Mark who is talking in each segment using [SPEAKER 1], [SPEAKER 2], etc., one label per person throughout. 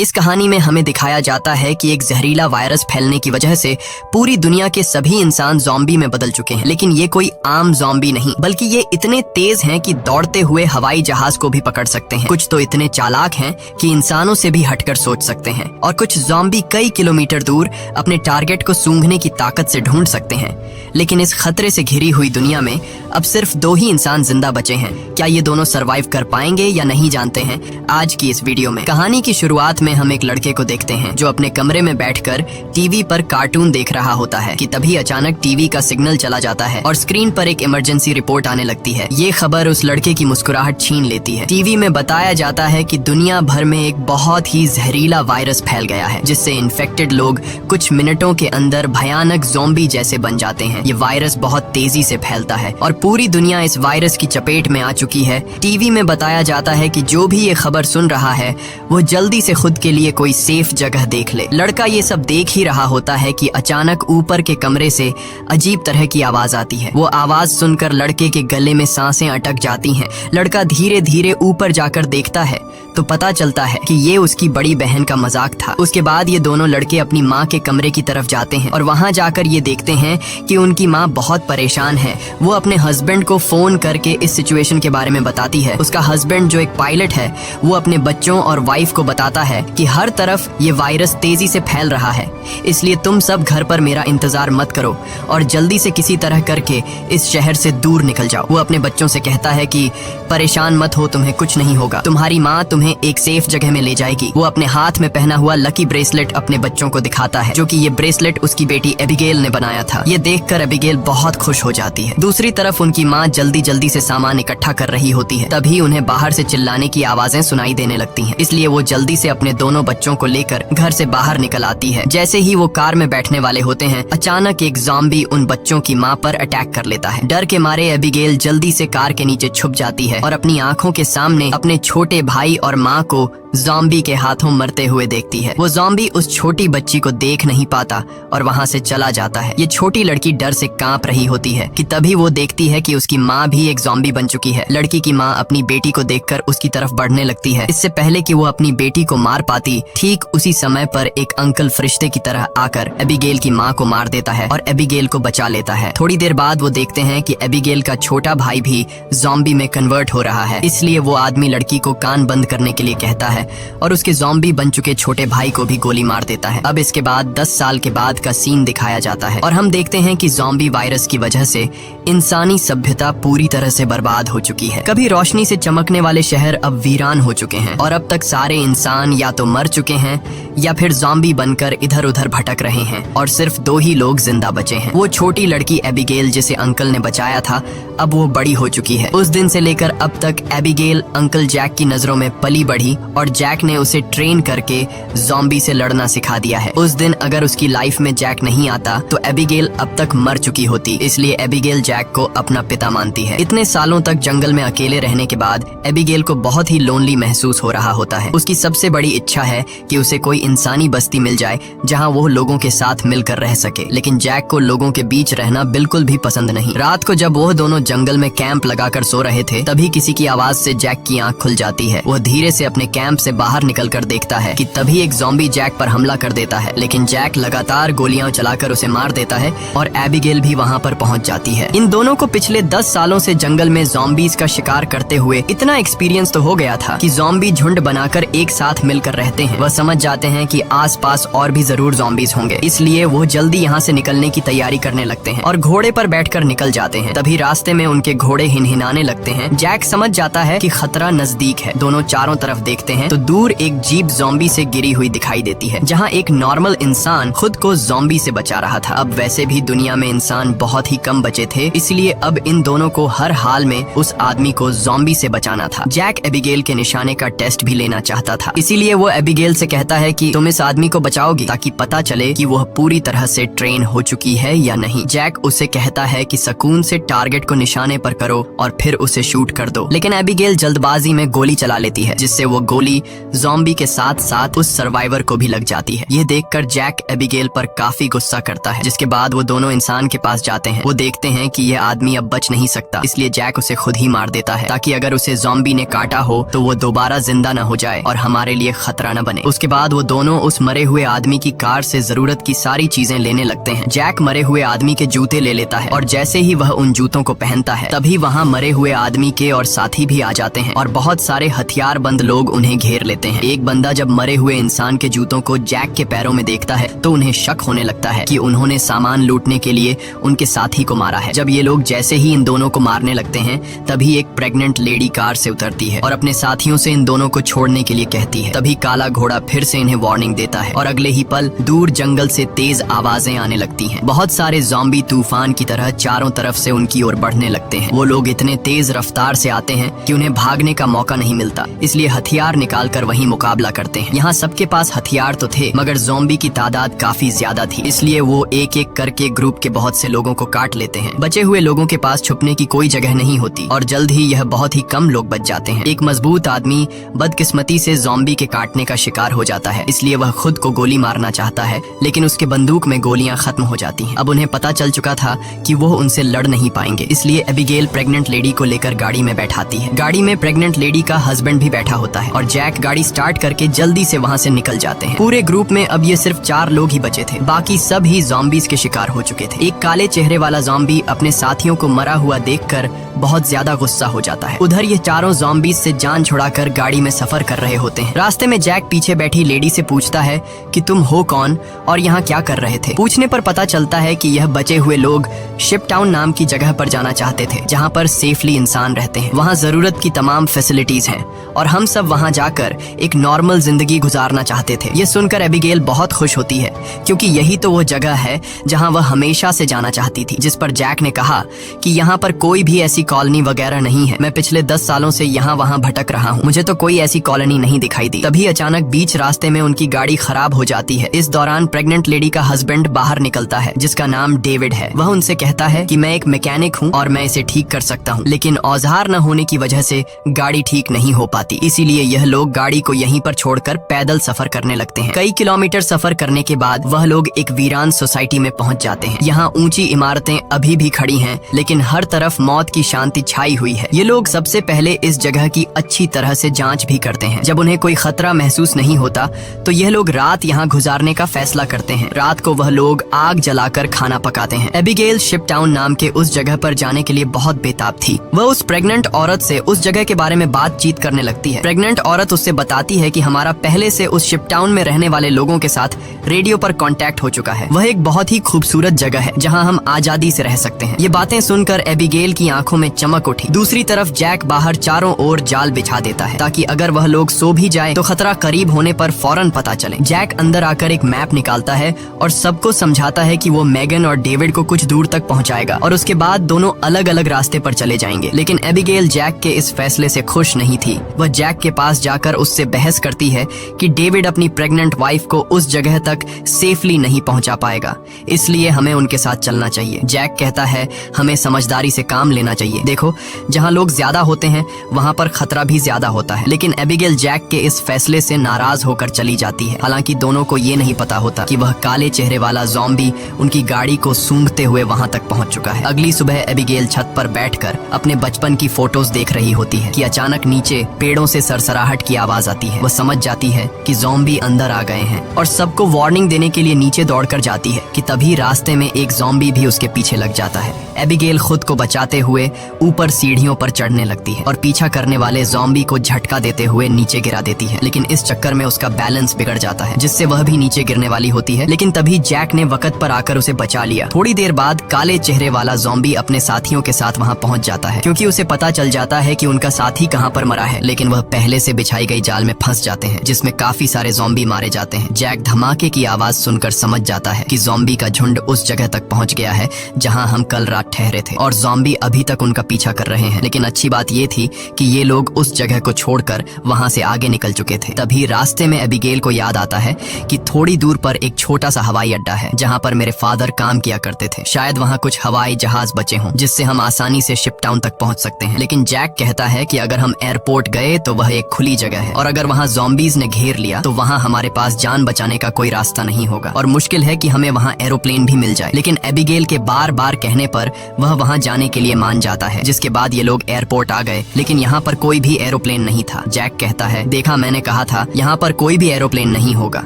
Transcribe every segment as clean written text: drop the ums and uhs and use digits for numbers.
[SPEAKER 1] इस कहानी में हमें दिखाया जाता है कि एक जहरीला वायरस फैलने की वजह से पूरी दुनिया के सभी इंसान ज़ॉम्बी में बदल चुके हैं। लेकिन ये कोई आम ज़ॉम्बी नहीं, बल्कि ये इतने तेज हैं कि दौड़ते हुए हवाई जहाज को भी पकड़ सकते हैं। कुछ तो इतने चालाक हैं कि इंसानों से भी हटकर सोच सकते हैं, और कुछ ज़ॉम्बी कई किलोमीटर दूर अपने टारगेट को सूंघने की ताकत से ढूंढ सकते हैं। लेकिन इस खतरे से घिरी हुई दुनिया में अब सिर्फ 2 ही इंसान जिंदा बचे हैं। क्या ये दोनों सरवाइव कर पाएंगे या नहीं, जानते हैं आज की इस वीडियो में। कहानी की शुरुआत में हम एक लड़के को देखते हैं जो अपने कमरे में बैठकर टीवी पर कार्टून देख रहा होता है कि तभी अचानक टीवी का सिग्नल चला जाता है और स्क्रीन पर एक इमरजेंसी रिपोर्ट आने लगती है। ये खबर उस लड़के की मुस्कुराहट छीन लेती है। टीवी में बताया जाता है कि दुनिया भर में एक बहुत ही जहरीला वायरस फैल गया है, जिससे इन्फेक्टेड लोग कुछ मिनटों के अंदर भयानक ज़ॉम्बी जैसे बन जाते हैं। ये वायरस बहुत तेजी से फैलता है और पूरी दुनिया इस वायरस की चपेट में आ चुकी है। टीवी में बताया जाता है कि जो भी ये खबर सुन रहा है वो जल्दी से खुद के लिए कोई सेफ जगह देख ले। लड़का ये सब देख ही रहा होता है कि अचानक ऊपर के कमरे से अजीब तरह की आवाज आती है। वो आवाज सुनकर लड़के के गले में सांसें अटक जाती हैं। लड़का धीरे धीरे ऊपर जाकर देखता है तो पता चलता है कि ये उसकी बड़ी बहन का मजाक था। उसके बाद ये दोनों लड़के अपनी माँ के कमरे की तरफ जाते हैं और वहाँ जाकर ये देखते हैं कि उनकी माँ बहुत परेशान है। वो अपने हस्बैंड को फोन करके इस सिचुएशन के बारे में बताती है। उसका हस्बैंड जो एक पायलट है वो अपने बच्चों और वाइफ को बताता है कि हर तरफ ये वायरस तेजी से फैल रहा है, इसलिए तुम सब घर पर मेरा इंतजार मत करो और जल्दी से किसी तरह करके इस शहर से दूर निकल जाओ। वो अपने बच्चों से कहता है कि परेशान मत हो, तुम्हें कुछ नहीं होगा, तुम्हारी माँ तुम्हें एक सेफ जगह में ले जाएगी। वो अपने हाथ में पहना हुआ लकी ब्रेसलेट अपने बच्चों को दिखाता है, जो कि ये ब्रेसलेट उसकी बेटी एबिगेल ने बनाया था। ये देखकर एबिगेल बहुत खुश हो जाती है। दूसरी तरफ उनकी माँ जल्दी जल्दी से सामान इकट्ठा कर रही होती है। तभी उन्हें बाहर से चिल्लाने की आवाजें सुनाई देने लगती हैं, इसलिए वो जल्दी से अपने दोनों बच्चों को लेकर घर से बाहर निकल आती है। जैसे ही वो कार में बैठने वाले होते हैं, अचानक एक ज़ॉम्बी उन बच्चों की माँ पर अटैक कर लेता है। डर के मारे एबिगेल जल्दी से कार के नीचे छुप जाती है और अपनी आंखों के सामने अपने छोटे भाई और माँ को ज़ॉम्बी के हाथों मरते हुए देखती है। वो ज़ॉम्बी उस छोटी बच्ची को देख नहीं पाता और वहाँ से चला जाता है। ये छोटी लड़की डर से कांप रही होती है कि तभी वो देखती है कि उसकी माँ भी एक ज़ॉम्बी बन चुकी है। लड़की की माँ अपनी बेटी को देखकर उसकी तरफ बढ़ने लगती है। इससे पहले कि वो अपनी बेटी को मार पाती, ठीक उसी समय पर एक अंकल फरिश्ते की तरह आकर एबिगेल की माँ को मार देता है और एबिगेल को बचा लेता है। थोड़ी देर बाद वो देखते हैं कि एबिगेल का छोटा भाई भी ज़ॉम्बी में कन्वर्ट हो रहा है, इसलिए वो आदमी लड़की को कान बंद करने के लिए कहता है और उसके ज़ॉम्बी बन चुके छोटे भाई को भी गोली मार देता है। अब इसके बाद 10 साल के बाद का सीन दिखाया जाता है और हम देखते हैं कि ज़ॉम्बी वायरस की वजह से इंसानी सभ्यता पूरी तरह से बर्बाद हो चुकी है। कभी रोशनी से चमकने वाले शहर अब वीरान हो चुके हैं और अब तक सारे इंसान या तो मर चुके हैं या फिर ज़ॉम्बी बनकर इधर उधर भटक रहे हैं और सिर्फ 2 ही लोग जिंदा बचे हैं। वो छोटी लड़की एबिगेल जिसे अंकल ने बचाया था, अब वो बड़ी हो चुकी है। उस दिन से लेकर अब तक एबिगेल अंकल जैक की नजरों में पली बढ़ी और जैक ने उसे ट्रेन करके ज़ॉम्बी से लड़ना सिखा दिया है। उस दिन अगर उसकी लाइफ में जैक नहीं आता तो एबिगेल अब तक मर चुकी होती, इसलिए एबिगेल जैक को अपना पिता मानती है। इतने सालों तक जंगल में अकेले रहने के बाद एबिगेल को बहुत ही लोनली महसूस हो रहा होता है। उसकी सबसे बड़ी इच्छा है कि उसे कोई इंसानी बस्ती मिल जाए जहाँ वो लोगों के साथ मिलकर रह सके, लेकिन जैक को लोगों के बीच रहना बिल्कुल भी पसंद नहीं। रात को जब वो दोनों जंगल में कैंप लगाकर सो रहे थे, तभी किसी की आवाज से जैक की आंख खुल जाती है। वह धीरे से अपने कैंप से बाहर निकलकर देखता है कि तभी एक ज़ॉम्बी जैक पर हमला कर देता है, लेकिन जैक लगातार गोलियां चलाकर उसे मार देता है और एबिगेल भी वहां पर पहुंच जाती है। इन दोनों को पिछले 10 सालों से जंगल में ज़ॉम्बीज का शिकार करते हुए इतना एक्सपीरियंस तो हो गया था कि ज़ॉम्बी झुंड बनाकर एक साथ मिलकर रहते हैं। वह समझ जाते हैं कि आसपास और भी जरूर ज़ॉम्बीज होंगे, इसलिए वो जल्दी यहाँ से निकलने की तैयारी करने लगते हैं और घोड़े पर बैठकर निकल जाते हैं। तभी रास्ते में उनके घोड़े हिनहिनाने लगते हैं। जैक समझ जाता है कि खतरा नजदीक है। दोनों चारों तरफ देखते हैं तो दूर एक जीप ज़ॉम्बी से गिरी हुई दिखाई देती है, जहां एक नॉर्मल इंसान खुद को ज़ॉम्बी से बचा रहा था। अब वैसे भी दुनिया में इंसान बहुत ही कम बचे थे, इसलिए अब इन दोनों को हर हाल में उस आदमी को ज़ॉम्बी से बचाना था। जैक एबिगेल के निशाने का टेस्ट भी लेना चाहता था, इसीलिए वो एबिगेल से कहता है कि तुम इस आदमी को बचाओगी ताकि पता चले कि वह पूरी तरह से ट्रेन हो चुकी है या नहीं। जैक उसे कहता है कि सुकून से टारगेट को निशाने पर करो और फिर उसे शूट कर दो, लेकिन एबिगेल जल्दबाजी में गोली चला लेती है, जिससे वो गोली जॉम्बी के साथ साथ उस सर्वाइवर को भी लग जाती है। यह देखकर जैक एबिगेल पर काफी गुस्सा करता है, जिसके बाद वो दोनों इंसान के पास जाते हैं। वो देखते हैं कि यह आदमी अब बच नहीं सकता, इसलिए जैक उसे खुद ही मार देता है ताकि अगर उसे जॉम्बी ने काटा हो तो वो दोबारा जिंदा न हो जाए और हमारे लिए खतरा न बने। उसके बाद वो दोनों उस मरे हुए आदमी की कार से जरूरत की सारी चीजें लेने लगते हैं। जैक मरे हुए आदमी के जूते ले लेता है और जैसे ही वह उन जूतों को पहनता है तभी वहाँ मरे हुए आदमी के और साथी भी आ जाते हैं और बहुत सारे हथियारबंद लोग उन्हें घेर लेते हैं। एक बंदा जब मरे हुए इंसान के जूतों को जैक के पैरों में देखता है तो उन्हें शक होने लगता है कि उन्होंने सामान लूटने के लिए उनके साथी को मारा है। जब ये लोग जैसे ही इन दोनों को मारने लगते हैं तभी एक प्रेग्नेंट लेडी कार से उतरती है और अपने साथियों से इन दोनों को छोड़ने के लिए कहती है। तभी काला घोड़ा फिर से इन्हें वार्निंग देता है और अगले ही पल दूर जंगल से तेज आवाजें आने लगती हैं। बहुत सारे ज़ॉम्बी तूफान की तरह चारों तरफ से उनकी ओर बढ़ने लगते हैं। वो लोग इतने तेज रफ्तार से आते हैं कि उन्हें भागने का मौका नहीं मिलता, इसलिए हथियार निकालकर वहीं मुकाबला करते हैं। यहाँ सबके पास हथियार तो थे मगर ज़ॉम्बी की तादाद काफी ज्यादा थी, इसलिए वो एक एक करके ग्रुप के बहुत से लोगों को काट लेते हैं। बचे हुए लोगों के पास छुपने की कोई जगह नहीं होती और जल्द ही यह बहुत ही कम लोग बच जाते हैं। एक मजबूत आदमी बदकिस्मती से ज़ॉम्बी के काटने का शिकार हो जाता है, इसलिए वह खुद को गोली मारना चाहता है लेकिन उसके बंदूक में गोलियां खत्म हो जाती हैं। अब उन्हें पता चल चुका था कि वो उनसे लड़ नहीं पाएंगे, इसलिए एबिगेल प्रेग्नेंट लेडी को लेकर गाड़ी में बैठाती है। गाड़ी में प्रेग्नेंट लेडी का हस्बैंड भी बैठा होता है और जैक गाड़ी स्टार्ट करके जल्दी से वहाँ से निकल जाते हैं। पूरे ग्रुप में अब ये सिर्फ 4 लोग ही बचे थे, बाकी सब ही ज़ॉम्बीज के शिकार हो चुके थे। एक काले चेहरे वाला ज़ॉम्बी अपने साथियों को मरा हुआ देखकर बहुत ज्यादा गुस्सा हो जाता है। उधर ये चारों ज़ॉम्बीज से जान छुड़ाकर गाड़ी में सफर कर रहे होते हैं। रास्ते में जैक पीछे बैठी लेडी से पूछता है कि तुम हो कौन और यहाँ क्या कर रहे थे। पूछने पर पता चलता है कि यह बचे हुए लोग शिप टाउन नाम की जगह पर जाना चाहते थे जहाँ पर सेफली इंसान रहते हैं। वहाँ जरूरत की तमाम फैसिलिटीज हैं और हम सब वहाँ जाकर एक नॉर्मल जिंदगी गुजारना चाहते थे। ये सुनकर एबिगेल बहुत खुश होती है क्योंकि यही तो वो जगह है जहाँ वह हमेशा से जाना चाहती थी। जिस पर जैक ने कहा कि यहाँ पर कोई भी ऐसी कॉलोनी वगैरह नहीं है, मैं पिछले 10 सालों से यहाँ वहाँ भटक रहा हूँ, मुझे तो कोई ऐसी कॉलोनी नहीं दिखाई दी। तभी अचानक बीच रास्ते में उनकी गाड़ी खराब हो जाती है। इस दौरान प्रेग्नेंट लेडी का हस्बैंड बाहर निकलता है जिसका नाम डेविड है। वह उनसे कहता है कि मैं एक मैकेनिक हूँ और मैं इसे ठीक कर सकता हूँ, लेकिन औजार न होने की वजह से गाड़ी ठीक नहीं हो पाती, इसीलिए यह लोग गाड़ी को यहीं पर छोड़कर पैदल सफर करने लगते हैं। कई किलोमीटर सफर करने के बाद वह लोग एक वीरान सोसाइटी में पहुँच जाते हैं। यहाँ ऊंची इमारतें अभी भी खड़ी हैं लेकिन हर तरफ मौत की शांति छाई हुई है। ये लोग सबसे पहले इस जगह की अच्छी तरह से जांच भी करते हैं। जब उन्हें कोई खतरा महसूस नहीं होता तो यह लोग रात यहाँ गुजारने का फैसला करते हैं। रात को वह लोग आग जलाकर खाना पकाते हैं। एबिगेल शिप टाउन नाम के उस जगह पर जाने के लिए बहुत बेताब थी। वह उस प्रेग्नेंट औरत से उस जगह के बारे में बातचीत करने लगती है। प्रेग्नेंट औरत उससे बताती है कि हमारा पहले से उस शिप टाउन में रहने वाले लोगों के साथ रेडियो पर कांटेक्ट हो चुका है। वह एक बहुत ही खूबसूरत जगह है जहां हम आजादी से रह सकते हैं। ये बातें सुनकर एबिगेल की आंखों में चमक उठी। दूसरी तरफ जैक बाहर चारों ओर जाल बिछा देता है ताकि अगर वह लोग सो भी जाए तो खतरा करीब होने पर फौरन पता चले। जैक अंदर आकर एक मैप निकालता है और सबको समझाता है कि वो मेगन और डेविड को कुछ दूर तक पहुंचाएगा और उसके बाद दोनों अलग अलग रास्ते पर चले जाएंगे। लेकिन एबिगेल जैक के इस फैसले से खुश नहीं थी। वह जैक के पास जाकर उससे बहस करती है कि डेविड अपनी प्रेग्नेंट वाइफ को उस जगह तक सेफली नहीं पहुंचा पाएगा, इसलिए हमें उनके साथ चलना चाहिए। जैक कहता है हमें समझदारी से काम लेना चाहिए। देखो, जहाँ लोग ज्यादा होते हैं वहाँ पर खतरा भी ज्यादा होता है। लेकिन एबिगेल जैक के इस फैसले से नाराज होकर चली जाती है। हालांकि दोनों को ये नहीं पता होता कि वह काले चेहरे वाला ज़ॉम्बी उनकी गाड़ी को सूंघते हुए वहाँ तक पहुँच चुका है। अगली सुबह एबिगेल छत पर बैठकर अपने बचपन की फोटोज देख रही होती है कि अचानक नीचे पेड़ों से सरसराहट की आवाज आती है। वह समझ जाती है कि ज़ॉम्बी अंदर आ गए हैं और सबको वार्निंग देने के लिए नीचे दौड़कर जाती है कि तभी रास्ते में एक ज़ॉम्बी भी उसके पीछे लग जाता है। एबिगेल खुद को बचाते हुए ऊपर सीढ़ियों पर चढ़ने लगती है और पीछा करने वाले ज़ॉम्बी को झटका देते हुए नीचे गिरा देती है। लेकिन इस चक्कर में उसका बैलेंस बिगड़ जाता है जिससे वह भी नीचे गिरने वाली होती है। लेकिन तभी जैक ने वक्त पर आकर उसे बचा लिया। थोड़ी देर बाद काले चेहरे वाला ज़ॉम्बी अपने साथियों के साथ वहाँ पहुँच जाता है क्योंकि उसे पता चल जाता है कि उनका साथी कहाँ पर मरा है। लेकिन वह पहले से बिछाई गई जाल में फंस जाते हैं जिसमें काफी सारे ज़ॉम्बी मारे जाते हैं। जैक धमाके की आवाज सुनकर समझ जाता है कि ज़ॉम्बी का झुंड उस जगह तक पहुँच गया है जहाँ हम कल रात ठहरे थे और ज़ॉम्बी अभी तक उनका पीछा कर रहे हैं। लेकिन अच्छी बात ये थी कि ये लोग उस जगह को छोड़कर वहां से आगे निकल चुके थे। तभी रास्ते में एबिगेल को याद आता है कि थोड़ी दूर पर एक छोटा सा हवाई अड्डा है जहां पर मेरे फादर काम किया करते थे। शायद वहां कुछ हवाई जहाज बचे हों जिससे हम आसानी से शिप टाउन तक पहुंच सकते हैं। लेकिन जैक कहता है कि अगर हम एयरपोर्ट गए तो वह एक खुली जगह है और अगर वहां ज़ॉम्बीज़ ने घेर लिया तो वहां हमारे पास जान बचाने का कोई रास्ता नहीं होगा और मुश्किल है कि हमें वहां एरोप्लेन भी मिल जाए। लेकिन एबिगेल के बार बार कहने पर वह वहां जाने के लिए मान जाता है, जिसके बाद ये लोग एयरपोर्ट आ गए। लेकिन यहाँ पर कोई भी एरोप्लेन नहीं था। जैक कहता है, देखा, मैंने कहा था यहाँ पर कोई भी एरोप्लेन नहीं होगा।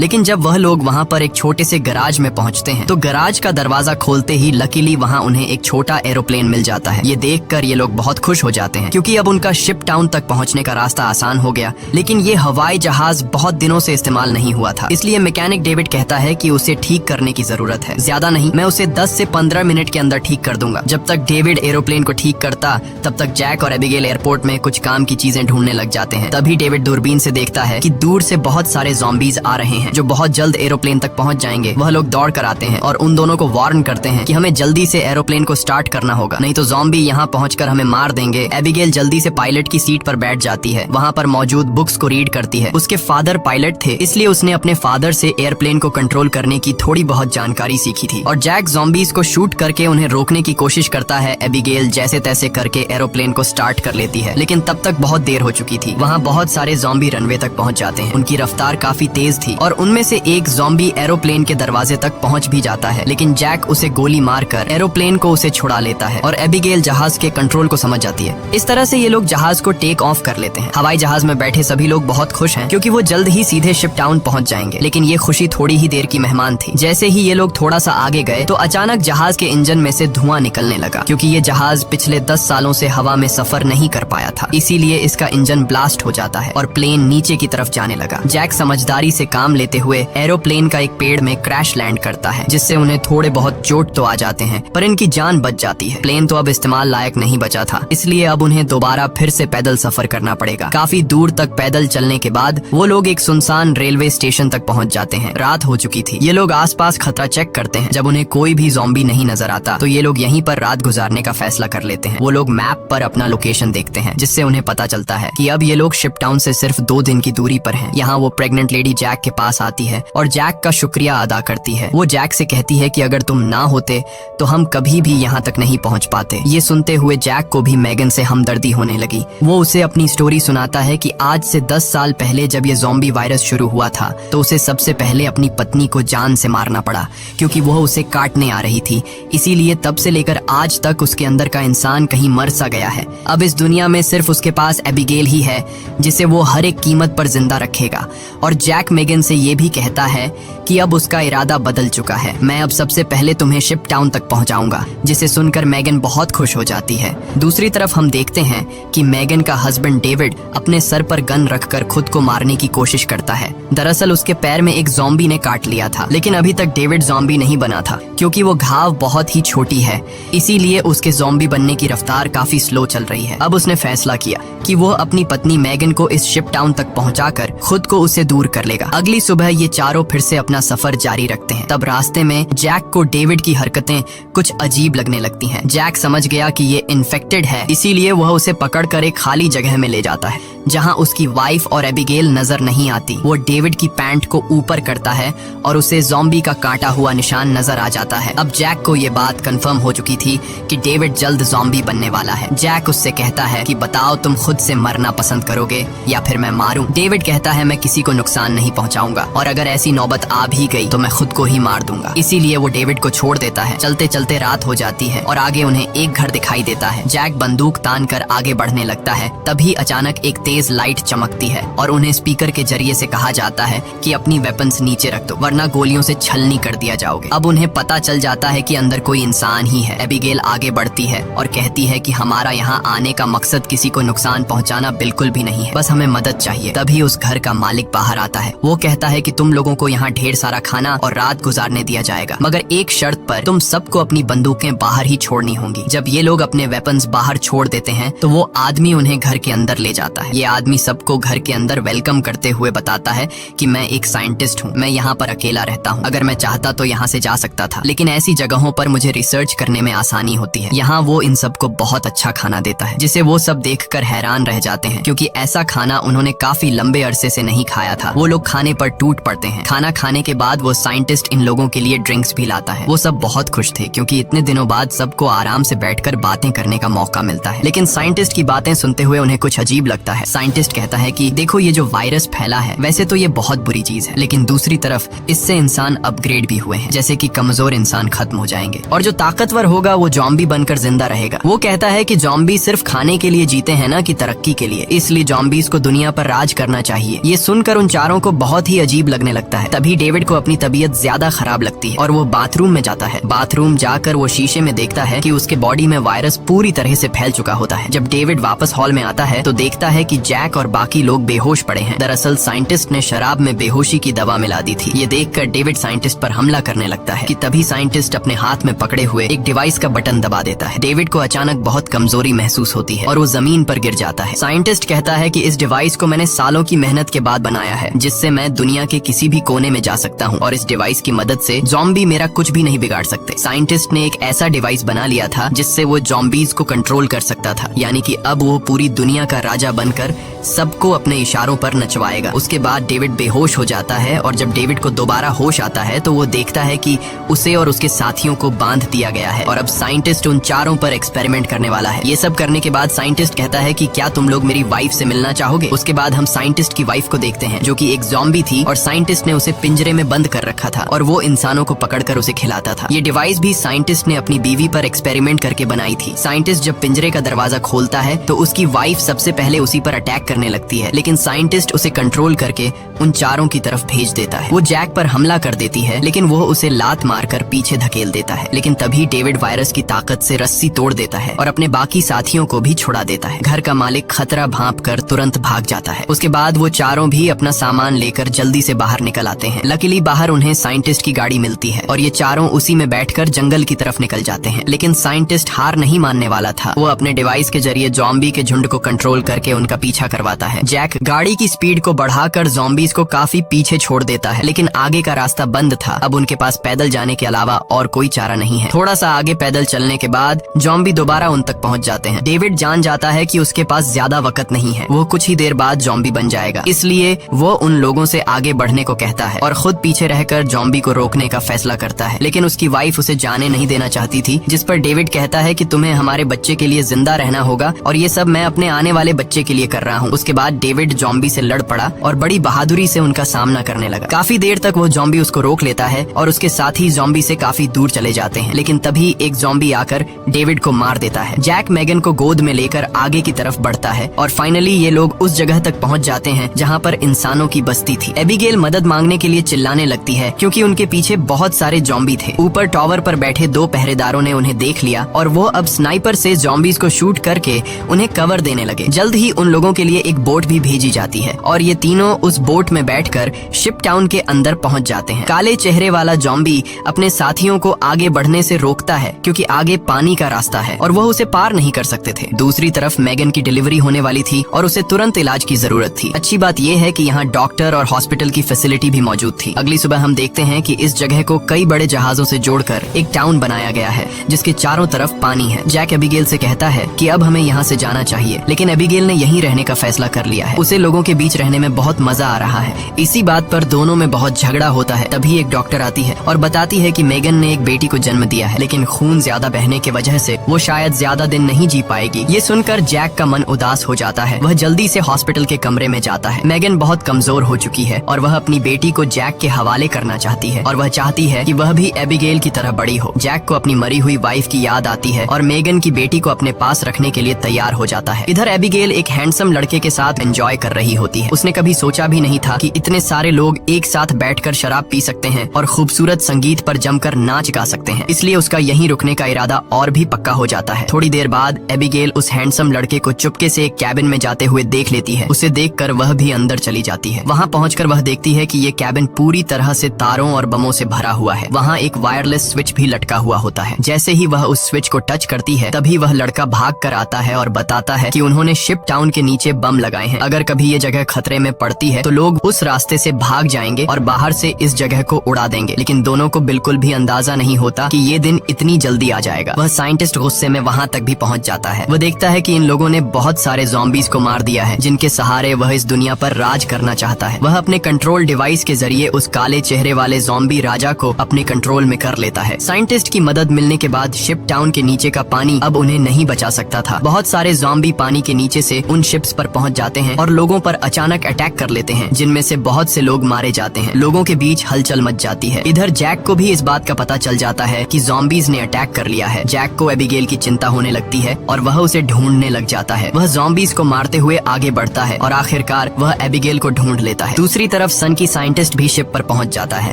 [SPEAKER 1] लेकिन जब वह लोग वहाँ पर एक छोटे से गराज में पहुँचते हैं तो गराज का दरवाजा खोलते ही लकीली वहाँ उन्हें एक छोटा एरोप्लेन मिल जाता है। ये देखकर ये लोग बहुत खुश हो जाते हैं क्योंकि अब उनका शिप टाउन तक पहुँचने का रास्ता आसान हो गया। लेकिन ये हवाई जहाज बहुत दिनों से इस्तेमाल नहीं हुआ था, इसलिए मैकेनिक डेविड कहता है कि उसे ठीक करने की जरूरत है। ज्यादा नहीं, मैं उसे 10 से 15 मिनट के अंदर ठीक कर दूंगा। जब तक डेविड एरोप्लेन को ठीक करता तब तक जैक और एबिगेल एयरपोर्ट में कुछ काम की चीजें ढूंढने लग जाते हैं। तभी डेविड दूरबीन से देखता है कि दूर से बहुत सारे ज़ॉम्बीज आ रहे हैं जो बहुत जल्द एरोप्लेन तक पहुंच जाएंगे। वह लोग दौड़ कर आते हैं और उन दोनों को वार्न करते हैं कि हमें जल्दी से एरोप्लेन को स्टार्ट करना होगा, नहीं तो ज़ॉम्बी यहाँ पहुंचकर हमें मार देंगे। एबिगेल जल्दी से पायलट की सीट पर बैठ जाती है, वहाँ पर मौजूद बुक्स को रीड करती है। उसके फादर पायलट थे, इसलिए उसने अपने फादर से एयरप्लेन को कंट्रोल करने की थोड़ी बहुत जानकारी सीखी थी। और जैक ज़ॉम्बीज को शूट करके उन्हें रोकने की कोशिश करता है। एबिगेल जैसे तैसे करके एरोप्लेन को स्टार्ट कर लेती है, लेकिन तब तक बहुत देर हो चुकी थी। वहाँ बहुत सारे ज़ॉम्बी रनवे तक पहुँच जाते हैं। उनकी रफ्तार काफी तेज थी और उनमें से एक ज़ॉम्बी एरोप्लेन के दरवाजे तक पहुँच भी जाता है। लेकिन जैक उसे गोली मारकर एरोप्लेन को उसे छुड़ा लेता है और एबिगेल जहाज के कंट्रोल को समझ जाती है। इस तरह से ये लोग जहाज को टेक ऑफ कर लेते हैं। हवाई जहाज में बैठे सभी लोग बहुत खुश हैं क्योंकि वो जल्द ही सीधे शिप टाउन पहुँच जाएंगे। लेकिन ये खुशी थोड़ी ही देर की मेहमान थी। जैसे ही ये लोग थोड़ा सा आगे गए तो अचानक जहाज के इंजन में से धुआं निकलने लगा क्योंकि ये जहाज पिछले 10 सालों से हवा में सफर नहीं कर पाया था, इसीलिए इसका इंजन ब्लास्ट हो जाता है और प्लेन नीचे की तरफ जाने लगा। जैक समझदारी से काम लेते हुए एरोप्लेन का एक पेड़ में क्रैश लैंड करता है, जिससे उन्हें थोड़े बहुत चोट तो आ जाते हैं पर इनकी जान बच जाती है। प्लेन तो अब इस्तेमाल लायक नहीं बचा था, इसलिए अब उन्हें दोबारा फिर से पैदल सफर करना पड़ेगा। काफी दूर तक पैदल चलने के बाद वो लोग एक सुनसान रेलवे स्टेशन तक पहुंच जाते हैं। रात हो चुकी थी। ये लोग आसपास खतरा चेक करते हैं। जब उन्हें कोई भी ज़ॉम्बी नहीं नजर आता तो ये लोग यहीं पर रात गुजारने का फैसला कर लेते हैं। वो लोग मैप पर अपना लोकेशन देखते हैं, जिससे उन्हें पता चलता है कि अब ये लोग शिप टाउन से सिर्फ 2 दिन की दूरी पर हैं। यहाँ वो प्रेग्नेंट लेडी जैक के पास आती है और जैक का शुक्रिया अदा करती है। वो जैक से कहती है कि अगर तुम ना होते तो हम कभी भी यहाँ तक नहीं पहुँच पाते। ये सुनते हुए जैक को भी मैगन से हमदर्दी होने लगी। वो उसे अपनी स्टोरी सुनाता है कि आज से 10 साल पहले जब ये ज़ॉम्बी वायरस शुरू हुआ था तो उसे सबसे पहले अपनी पत्नी को जान से मारना पड़ा क्योंकि वह उसे काटने आ रही थी। इसीलिए तब से लेकर आज तक उसके अंदर का इंसान कहीं मर सा गया है। अब इस दुनिया में सिर्फ उसके पास एबिगेल ही है जिसे वो हर एक कीमत पर जिंदा रखेगा। और जैक मेगन से ये भी कहता है कि अब उसका इरादा बदल चुका है। मैं अब सबसे पहले तुम्हें शिप टाउन तक पहुंचाऊंगा, जिसे सुनकर मेगन बहुत खुश हो जाती है। दूसरी तरफ हम देखते हैं कि मेगन का हस्बैंड डेविड अपने सर पर गन रखकर खुद को मारने की कोशिश करता है। दरअसल उसके पैर में एक ज़ॉम्बी ने काट लिया था, लेकिन अभी तक डेविड ज़ॉम्बी नहीं बना था क्योंकि वो घाव बहुत ही छोटी है, इसीलिए उसके ज़ॉम्बी बनने की रफ्तार काफी स्लो चल रही है। अब उसने फैसला किया कि वो अपनी पत्नी मेगन को इस शिप टाउन तक पहुंचाकर खुद को उससे दूर कर लेगा। अगली सुबह ये चारों फिर से अपना सफर जारी रखते हैं। तब रास्ते में जैक को डेविड की हरकतें कुछ अजीब लगने लगती हैं। जैक समझ गया कि ये इन्फेक्टेड है, इसीलिए वह उसे पकड़कर एक खाली जगह में ले जाता है जहां उसकी वाइफ और एबिगेल नजर नहीं आती। वो डेविड की पैंट को ऊपर करता है और उसे ज़ॉम्बी का काटा हुआ निशान नजर आ जाता है। अब जैक को ये बात कंफर्म हो चुकी थी कि डेविड जल्द ज़ॉम्बी बनने वाला है। जैक उससे कहता है कि बताओ तुम खुद से मरना पसंद करोगे या फिर मैं मारूं। डेविड कहता है मैं किसी को नुकसान नहीं पहुंचाऊंगा और अगर ऐसी नौबत आ भी गई तो मैं खुद को ही मार दूंगा। इसीलिए वो डेविड को छोड़ देता है। चलते चलते रात हो जाती है और आगे उन्हें एक घर दिखाई देता है। जैक बंदूक तान कर आगे बढ़ने लगता है। तभी अचानक एक तेज लाइट चमकती है और उन्हें स्पीकर के जरिए से कहा जाता है कि अपनी वेपन्स नीचे रख दो वरना गोलियों से छलनी कर दिया जाओगे। अब उन्हें पता चल जाता है कि अंदर कोई इंसान ही है। एबिगेल आगे बढ़ती है और कहती है कि हमारा यहाँ आने का मकसद किसी को नुकसान पहुँचाना बिल्कुल भी नहीं है, बस हमें मदद चाहिए। तभी उस घर का मालिक बाहर आता है। वो कहता है कि तुम लोगों को यहाँ ढेर सारा खाना और रात गुजारने दिया जाएगा, मगर एक शर्त पर, तुम सबको अपनी बंदूकें बाहर ही छोड़नी होंगी। जब ये लोग अपने वेपन्स बाहर छोड़ देते हैं तो वो आदमी उन्हें घर के अंदर ले जाता है। ये आदमी सबको घर के अंदर वेलकम करते हुए बताता है कि मैं एक साइंटिस्ट हूँ, मैं यहाँ पर अकेला रहता हूँ, अगर मैं चाहता तो यहाँ से जा सकता था, लेकिन ऐसी जगहों पर मुझे रिसर्च करने में आसानी होती है। यहाँ वो इन सबको बहुत अच्छा खाना देता है जिसे वो सब देखकर हैरान रह जाते हैं, क्योंकि ऐसा खाना उन्होंने काफी लंबे अरसे से नहीं खाया था। वो लोग खाने पर टूट पड़ते हैं। खाना खाने के बाद वो साइंटिस्ट इन लोगों के लिए ड्रिंक्स भी लाता है। वो सब बहुत खुश थे क्योंकि इतने दिनों बाद सबको आराम से बैठकर बातें करने का मौका मिलता है। लेकिन साइंटिस्ट की बातें सुनते हुए उन्हें कुछ अजीब लगता है। साइंटिस्ट कहता है कि देखो, ये जो वायरस फैला है वैसे तो ये बहुत बुरी चीज है, लेकिन दूसरी तरफ इससे इंसान अपग्रेड भी हुए हैं, जैसे कि कमजोर इंसान खत्म हो जाएंगे और जो ताकतवर होगा वो जॉम्बी बनकर जिंदा रहेगा। वो कहता है कि जॉम्बी सिर्फ खाने के लिए जीते हैं ना कि तरक्की के लिए, इसलिए जॉम्बीज को दुनिया पर राज करना चाहिए। ये सुनकर उन चारों को बहुत ही अजीब लगने लगता है। तभी डेविड को अपनी तबीयत ज्यादा खराब लगती है और वो बाथरूम में जाता है। बाथरूम जाकर वो शीशे में देखता है कि उसके बॉडी में वायरस पूरी तरह से फैल चुका होता है। जब डेविड वापस हॉल में आता है तो देखता है कि जैक और बाकी लोग बेहोश पड़े हैं। दरअसल साइंटिस्ट ने शराब में बेहोशी की दवा मिला दी थी। ये देखकर डेविड साइंटिस्ट पर हमला करने लगता है कि तभी साइंटिस्ट अपने हाथ में पकड़े हुए एक डिवाइस का बटन दबा देता है। डेविड को अचानक बहुत कमजोरी महसूस होती है और वो जमीन पर गिर जाता है। साइंटिस्ट कहता है कि इस डिवाइस को मैंने सालों की मेहनत के बाद बनाया है, जिससे मैं दुनिया के किसी भी कोने में जा सकता हूँ और इस डिवाइस की मदद से ज़ॉम्बी मेरा कुछ भी नहीं बिगाड़ सकते। साइंटिस्ट ने एक ऐसा डिवाइस बना लिया था जिससे वो ज़ॉम्बीज को कंट्रोल कर सकता था, यानी कि अब वो पूरी दुनिया का राजा बनकर सबको अपने इशारों पर नचवाएगा। उसके बाद डेविड बेहोश हो जाता है और जब डेविड को दोबारा होश आता है तो वो देखता है कि उसे और उसके साथियों को बांध दिया गया है और अब साइंटिस्ट उन चारों पर एक्सपेरिमेंट करने वाला है। ये सब करने के बाद साइंटिस्ट कहता है कि क्या तुम लोग मेरी वाइफ से मिलना चाहोगे। उसके बाद हम साइंटिस्ट की वाइफ को देखते हैं जो कि एक ज़ॉम्बी थी और साइंटिस्ट ने उसे पिंजरे में बंद कर रखा था और वो इंसानों को पकड़कर उसे खिलाता था। ये डिवाइस भी साइंटिस्ट ने अपनी बीवी पर एक्सपेरिमेंट करके बनाई थी। साइंटिस्ट जब पिंजरे का दरवाजा खोलता है तो उसकी वाइफ सबसे पहले उसी पर अटैक करने लगती है, लेकिन साइंटिस्ट उसे कंट्रोल करके उन चारों की तरफ भेज देता है। वो जैक पर हमला कर देती है, लेकिन वो उसे लात मारकर पीछे धकेल देता है। लेकिन तभी डेविड वायरस की ताकत से रस्सी तोड़ देता है और अपने बाकी साथियों को भी छुड़ा देता है। घर का मालिक खतरा भांप कर तुरंत भाग जाता है। उसके बाद वो चारों भी अपना सामान लेकर जल्दी से बाहर निकल आते हैं। लकीली बाहर उन्हें साइंटिस्ट की गाड़ी मिलती है और ये चारों उसी में बैठकर जंगल की तरफ निकल जाते हैं। लेकिन साइंटिस्ट हार नहीं मानने वाला था। वो अपने डिवाइस के जरिए ज़ॉम्बी के झुंड को कंट्रोल करके उनका पीछा करवाता है। जैक गाड़ी की स्पीड को बढ़ाकर ज़ॉम्बीज को काफी पीछे छोड़ देता है, लेकिन आगे का रास्ता बंद था। अब उनके पास पैदल जाने के अलावा और कोई चारा नहीं है। थोड़ा सा आगे पैदल चलने के बाद ज़ॉम्बी दोबारा उन तक पहुंच जाते हैं। डेविड जान जाता है कि उसके पास ज्यादा वक्त नहीं है, वो कुछ ही देर बाद ज़ॉम्बी बन जाएगा, इसलिए वो उन लोगों से आगे बढ़ने को कहता है और खुद पीछे रहकर ज़ॉम्बी को रोकने का फैसला करता है। लेकिन उसकी वाइफ उसे जाने नहीं देना चाहती थी, जिस पर डेविड कहता है कि तुम्हें हमारे बच्चे के लिए जिंदा रहना होगा और ये सब मैं अपने आने वाले बच्चे के लिए कर रहा हूँ। उसके बाद डेविड ज़ॉम्बी से लड़ पड़ा और बड़ी बहादुरी से उनका सामना करने लगा। काफी देर तक वो ज़ॉम्बी उसको रोक लेता है और उसके साथी ज़ॉम्बी से काफी दूर चले जाते हैं, लेकिन तभी एक ज़ॉम्बी आकर डेविड को मार देता है। जैक मेगन को गोद में लेकर आगे की तरफ बढ़ता है और फाइनली ये लोग उस जगह तक पहुंच जाते हैं जहां पर इंसानों की बस्ती थी। एबिगेल मदद मांगने के लिए चिल्लाने लगती है क्योंकि उनके पीछे बहुत सारे ज़ॉम्बी थे। ऊपर टावर पर बैठे 2 पहरेदारों ने उन्हें देख लिया और वो अब स्नाइपर से ज़ॉम्बीज को शूट करके उन्हें कवर देने लगे। जल्द ही उन लोगों के लिए एक बोट भी भेजी जाती है और ये तीनों उस बोट में बैठकर शिप टाउन के अंदर पहुंच जाते हैं। काले चेहरे वाला ज़ॉम्बी अपने साथियों को आगे बढ़ने से रोकता है क्योंकि आगे पानी का रास्ता है और वह उसे पार नहीं कर सकते थे। दूसरी तरफ मेगन की डिलीवरी होने वाली थी और उसे तुरंत इलाज की जरूरत थी। अच्छी बात यह है कि यहाँ डॉक्टर और हॉस्पिटल की फैसिलिटी भी मौजूद थी। अगली सुबह हम देखते हैं कि इस जगह को कई बड़े जहाजों से जोड़कर एक टाउन बनाया गया है जिसके चारों तरफ पानी है। जैक एबिगेल से कहता है कि अब हमें यहाँ से जाना चाहिए, लेकिन एबिगेल ने यहीं रहने का फैसला कर लिया है। उसे लोगों के बीच रहने में बहुत मजा आ रहा है। इसी बात पर दोनों में बहुत झगड़ा होता है। तभी एक डॉक्टर आती है और बताती है कि मेगन ने एक बेटी को जन्म दिया है, लेकिन खून ज्यादा बहने की वजह से वो शायद ज्यादा दिन नहीं जी पाएगी। ये सुनकर जैक का मन उदास हो जाता है। वह जल्दी से हॉस्पिटल के कमरे में जाता है। मेगन बहुत कमजोर हो चुकी है और वह अपनी बेटी को जैक के हवाले करना चाहती है और वह चाहती है कि वह भी एबिगेल की तरह बड़ी हो। जैक को अपनी मरी हुई वाइफ की याद आती है और मेगन की बेटी को अपने पास रखने के लिए तैयार हो जाता है। इधर एबिगेल एक हैंडसम लड़के के साथ एंजॉय कर रही होती है। उसने कभी सोचा भी नहीं था कि इतने सारे लोग एक साथ बैठकर शराब पी सकते हैं और खूबसूरत संगीत पर जमकर नाच गा सकते हैं, इसलिए उसका यहीं रुकने का इरादा और भी पक्का हो जाता है। थोड़ी देर बाद एबिगेल उस हैंडसम लड़के को चुपके से एक कैबिन में जाते हुए देख लेती है। उसे देखकर वह भी अंदर चली जाती है। वहाँ पहुंचकर वह देखती है कि ये कैबिन पूरी तरह से तारों और बमों से भरा हुआ है। वहाँ एक वायरलेस स्विच भी लटका हुआ होता है। जैसे ही वह उस स्विच को टच करती है तभी वह लड़का भाग कर आता है और बताता है कि उन्होंने शिप टाउन के नीचे बम लगाए हैं। अगर कभी ये जगह खतरे में पड़ती है तो लोग उस रास्ते से भाग जाएंगे और बाहर से इस जगह को उड़ा देंगे। लेकिन दोनों को बिल्कुल भी अंदाजा नहीं होता कि ये दिन इतनी जल्दी आ जाएगा। वह साइंटिस्ट गुस्से में वहाँ तक भी पहुँच जाता है। वह देखता है कि इन लोगों ने बहुत सारे ज़ॉम्बीज़ को मार दिया है जिनके सहारे वह इस दुनिया पर राज करना चाहता है। वह अपने कंट्रोल डिवाइस के जरिए उस काले चेहरे वाले ज़ॉम्बी राजा को अपने कंट्रोल में कर लेता है। साइंटिस्ट की मदद मिलने के बाद शिप टाउन के नीचे का पानी अब उन्हें नहीं बचा सकता था। बहुत सारे ज़ॉम्बी पानी के नीचे से उन शिप्स पर पहुंच जाते हैं और लोगों पर अचानक अटैक कर लेते हैं, जिनमें से बहुत से लोग मारे जाते हैं। लोगों के बीच हलचल मच जाती है। इधर जैक को भी इस बात का पता चल जाता है कि ज़ॉम्बीज़ ने अटैक कर लिया है। जैक को एबिगेल की चिंता होने लगती है और वह उसे ढूंढने लग जाता है। वह ज़ॉम्बीज़ को मारते हुए आगे बढ़ता है और आखिरकार वह एबिगेल को ढूंढ लेता है। दूसरी तरफ सन की साइंटिस्ट भी शिप पर पहुंच जाता है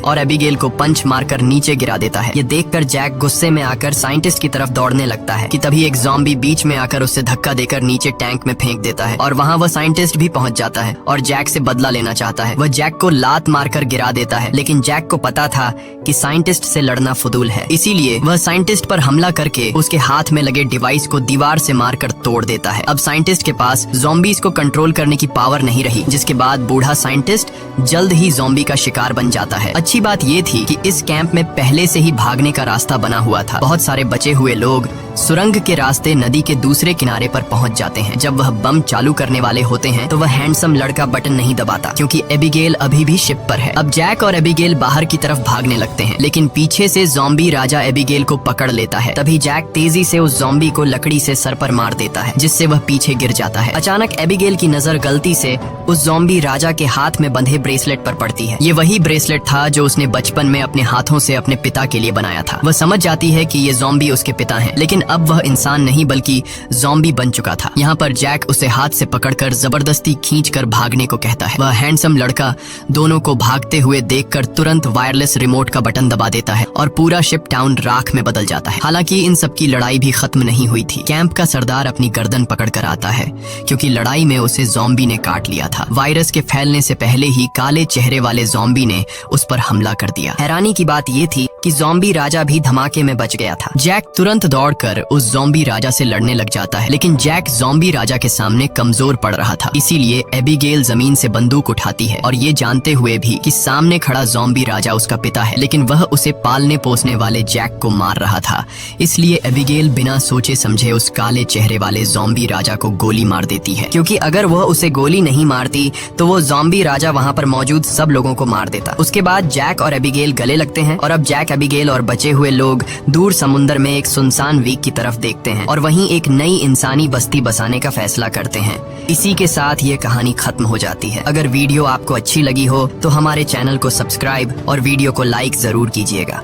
[SPEAKER 1] और एबिगेल को पंच मारकर नीचे गिरा देता है। ये देखकर जैक गुस्से में आकर साइंटिस्ट की तरफ दौड़ने लगता है कि तभी एक ज़ॉम्बी बीच में आकर उसे धक्का देकर नीचे टैंक में फेंक देता है और वहाँ वह साइंटिस्ट भी पहुंच जाता है और जैक से बदला लेना चाहता है। वह जैक को लात मारकर गिरा देता है, लेकिन जैक को पता था कि साइंटिस्ट से लड़ना फुदूल है, इसीलिए वह साइंटिस्ट पर हमला करके उसके हाथ में लगे डिवाइस को दीवार से मारकर तोड़ देता है। अब साइंटिस्ट के पास ज़ॉम्बीज़ को कंट्रोल करने की पावर नहीं रही, जिसके बाद बूढ़ा साइंटिस्ट जल्द ही ज़ॉम्बी का शिकार बन जाता है। अच्छी बात ये थी कि इस कैंप में पहले से ही भागने का रास्ता बना हुआ था। बहुत सारे बचे हुए लोग सुरंग के रास्ते नदी के दूसरे किनारे पर पहुंच जाते हैं। जब वह बम चालू करने वाले होते हैं तो वह हैंडसम लड़का बटन नहीं दबाता, क्योंकि एबिगेल अभी भी शिप पर है। अब जैक और एबिगेल बाहर की तरफ भागने लगते हैं, लेकिन पीछे से ज़ॉम्बी राजा एबिगेल को पकड़ लेता है। तभी जैक तेजी से उस ज़ॉम्बी को लकड़ी से सर पर मार देता है, जिससे वह पीछे गिर जाता है। अचानक एबिगेल की नजर गलती से उस ज़ॉम्बी राजा के हाथ में बंधे ब्रेसलेट पर पड़ती है। ये वही ब्रेसलेट था जो उसने बचपन में अपने हाथों से अपने पिता के लिए बनाया था। वह समझ जाती है कि ये ज़ॉम्बी उसके पिता हैं, लेकिन अब वह इंसान नहीं बल्कि ज़ॉम्बी बन चुका था। यहाँ पर जैक उसे हाथ से पकड़कर जबरदस्ती खींचकर भागने को कहता है। वह हैंडसम लड़का दोनों को भागते हुए देखकर तुरंत वायरलेस रिमोट का बटन दबा देता है और पूरा शिप टाउन राख में बदल जाता है। हालांकि इन सब की लड़ाई भी खत्म नहीं हुई थी। कैंप का सरदार अपनी गर्दन पकड़कर आता है, क्योंकि लड़ाई में उसे ज़ॉम्बी ने काट लिया था। वायरस के फैलने से पहले ही काले चेहरे वाले ज़ॉम्बी ने उस पर हमला कर दिया। हैरानी की बात ये थी कि ज़ॉम्बी राजा भी धमाके में बच गया था। जैक तुरंत दौड़कर उस ज़ॉम्बी राजा से लड़ने लग जाता है, लेकिन जैक ज़ॉम्बी राजा के सामने कमजोर पड़ रहा था। इसीलिए एबिगेल जमीन से बंदूक उठाती है और ये जानते हुए भी कि सामने खड़ा ज़ॉम्बी राजा उसका पिता है, लेकिन वह उसे पालने पोसने वाले जैक को मार रहा था। इसलिए एबिगेल बिना सोचे समझे उस काले चेहरे वाले ज़ॉम्बी राजा को गोली मार देती है, क्योंकि अगर वह उसे गोली नहीं मारती तो वो ज़ॉम्बी राजा वहाँ पर मौजूद सब लोगों को मार देता। उसके बाद जैक और एबिगेल गले लगते हैं और अब जैक, एबिगेल और बचे हुए लोग दूर समुद्र में एक सुनसान द्वीप की तरफ देखते हैं और वहीं एक नई इंसानी बस्ती बसाने का फैसला करते हैं। इसी के साथ ये कहानी खत्म हो जाती है। अगर वीडियो आपको अच्छी लगी हो तो हमारे चैनल को सब्सक्राइब और वीडियो को लाइक जरूर कीजिएगा।